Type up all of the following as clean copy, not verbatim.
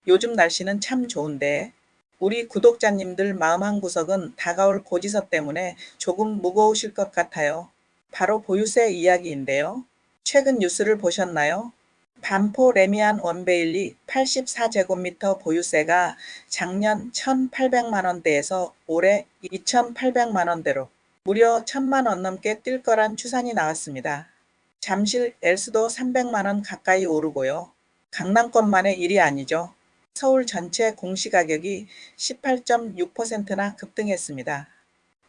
요즘 날씨는 참 좋은데 우리 구독자님들 마음 한구석은 다가올 고지서 때문에 조금 무거우실 것 같아요. 바로 보유세 이야기인데요. 최근 뉴스를 보셨나요? 반포 레미안 원베일리 84제곱미터 보유세가 작년 1,800만 원대에서 올해 2,800만 원대로 무려 1,000만 원 넘게 뛸 거란 추산이 나왔습니다. 잠실 엘스도 300만 원 가까이 오르고요. 강남권만의 일이 아니죠. 서울 전체 공시가격이 18.6%나 급등했습니다.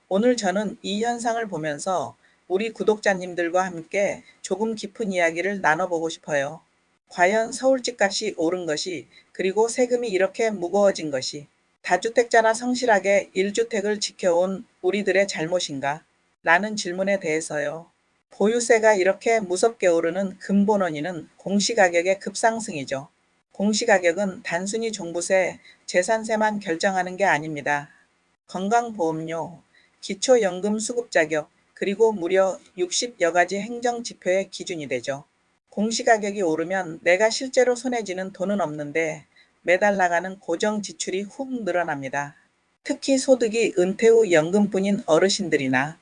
오늘 저는 이 현상을 보면서 우리 구독자님들과 함께 조금 깊은 이야기를 나눠보고 싶어요. 과연 서울 집값이 오른 것이, 그리고 세금이 이렇게 무거워진 것이 다주택자나 성실하게 1주택을 지켜온 우리들의 잘못인가? 라는 질문에 대해서요. 보유세가 이렇게 무섭게 오르는 근본 원인은 공시가격의 급상승이죠. 공시가격은 단순히 종부세, 재산세만 결정하는 게 아닙니다. 건강보험료, 기초연금 수급자격, 그리고 무려 60여 가지 행정지표의 기준이 되죠. 공시가격이 오르면 내가 실제로 손에 쥐는 돈은 없는데 매달 나가는 고정 지출이 훅 늘어납니다. 특히 소득이 은퇴 후 연금뿐인 어르신들이나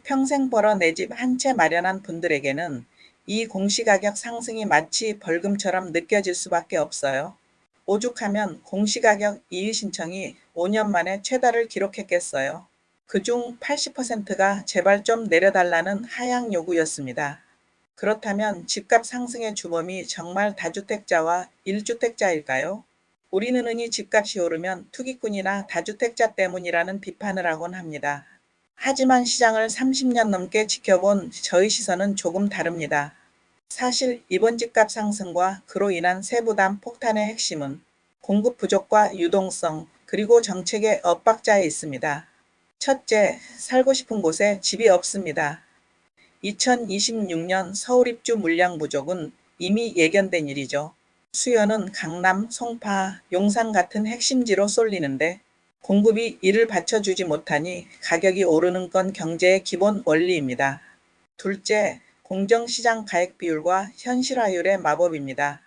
평생 벌어 내 집 한 채 마련한 분들에게는 이 공시가격 상승이 마치 벌금처럼 느껴질 수밖에 없어요. 오죽하면 공시가격 이의 신청이 5년 만에 최다를 기록했겠어요. 그중 80%가 제발 좀 내려달라는 하향 요구였습니다. 그렇다면 집값 상승의 주범이 정말 다주택자와 1주택자일까요? 우리는 흔히 집값이 오르면 투기꾼이나 다주택자 때문이라는 비판을 하곤 합니다. 하지만 시장을 30년 넘게 지켜본 저의 시선은 조금 다릅니다. 사실 이번 집값 상승과 그로 인한 세부담 폭탄의 핵심은 공급 부족과 유동성, 그리고 정책의 엇박자에 있습니다. 첫째, 살고 싶은 곳에 집이 없습니다. 2026년 서울 입주 물량 부족은 이미 예견된 일이죠. 수요는 강남, 송파, 용산 같은 핵심지로 쏠리는데 공급이 이를 받쳐주지 못하니 가격이 오르는 건 경제의 기본 원리입니다. 둘째, 공정시장 가액 비율과 현실화율의 마법입니다.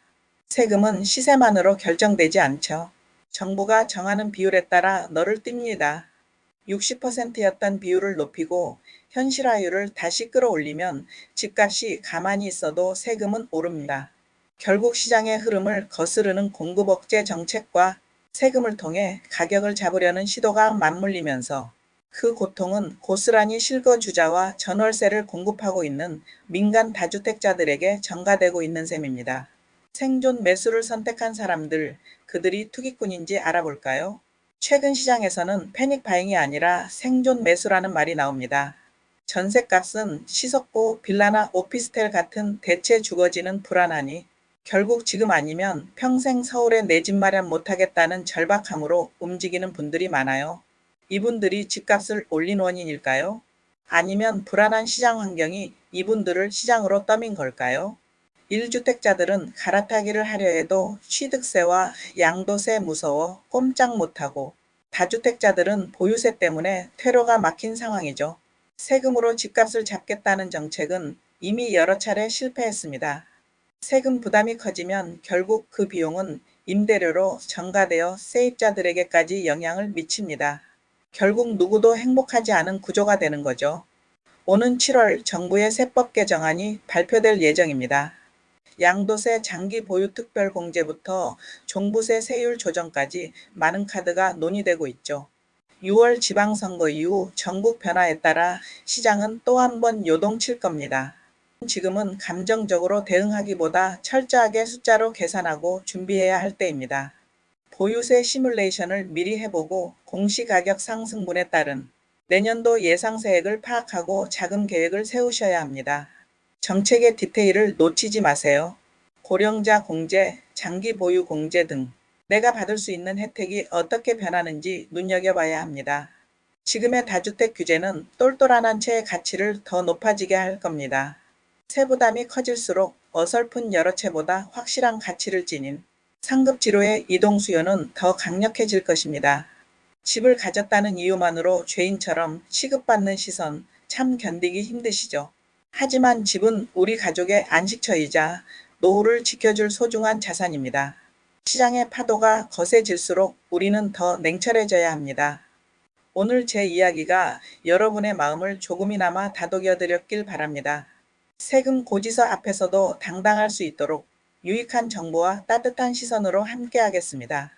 세금은 시세만으로 결정되지 않죠. 정부가 정하는 비율에 따라 너를 띱니다. 60%였던 비율을 높이고 현실화율을 다시 끌어올리면 집값이 가만히 있어도 세금은 오릅니다. 결국 시장의 흐름을 거스르는 공급 억제 정책과 세금을 통해 가격을 잡으려는 시도가 맞물리면서 그 고통은 고스란히 실거주자와 전월세를 공급하고 있는 민간 다주택자들에게 전가되고 있는 셈입니다. 생존 매수를 선택한 사람들, 그들이 투기꾼인지 알아볼까요? 최근 시장에서는 패닉 바잉이 아니라 생존 매수라는 말이 나옵니다. 전셋값은 시석고 빌라나 오피스텔 같은 대체 주거지는 불안하니 결국 지금 아니면 평생 서울에 내 집 마련 못하겠다는 절박함으로 움직이는 분들이 많아요. 이분들이 집값을 올린 원인일까요? 아니면 불안한 시장 환경이 이분들을 시장으로 떠민 걸까요? 1주택자들은 갈아타기를 하려 해도 취득세와 양도세 무서워 꼼짝 못하고, 다주택자들은 보유세 때문에 퇴로가 막힌 상황이죠. 세금으로 집값을 잡겠다는 정책은 이미 여러 차례 실패했습니다. 세금 부담이 커지면 결국 그 비용은 임대료로 전가되어 세입자들에게까지 영향을 미칩니다. 결국 누구도 행복하지 않은 구조가 되는 거죠. 오는 7월 정부의 세법 개정안이 발표될 예정입니다. 양도세 장기 보유 특별 공제부터 종부세 세율 조정까지 많은 카드가 논의되고 있죠. 6월 지방선거 이후 전국 변화에 따라 시장은 또 한 번 요동칠 겁니다. 지금은 감정적으로 대응하기보다 철저하게 숫자로 계산하고 준비해야 할 때입니다. 보유세 시뮬레이션을 미리 해보고 공시가격 상승분에 따른 내년도 예상세액을 파악하고 자금 계획을 세우셔야 합니다. 정책의 디테일을 놓치지 마세요. 고령자 공제, 장기 보유 공제 등 내가 받을 수 있는 혜택이 어떻게 변하는지 눈여겨봐야 합니다. 지금의 다주택 규제는 똘똘한 한 채의 가치를 더 높아지게 할 겁니다. 세부담이 커질수록 어설픈 여러 채보다 확실한 가치를 지닌 상급지로의 이동 수요는 더 강력해질 것입니다. 집을 가졌다는 이유만으로 죄인처럼 취급받는 시선 참 견디기 힘드시죠? 하지만 집은 우리 가족의 안식처이자 노후를 지켜줄 소중한 자산입니다. 시장의 파도가 거세질수록 우리는 더 냉철해져야 합니다. 오늘 제 이야기가 여러분의 마음을 조금이나마 다독여 드렸길 바랍니다. 세금 고지서 앞에서도 당당할 수 있도록 유익한 정보와 따뜻한 시선으로 함께하겠습니다.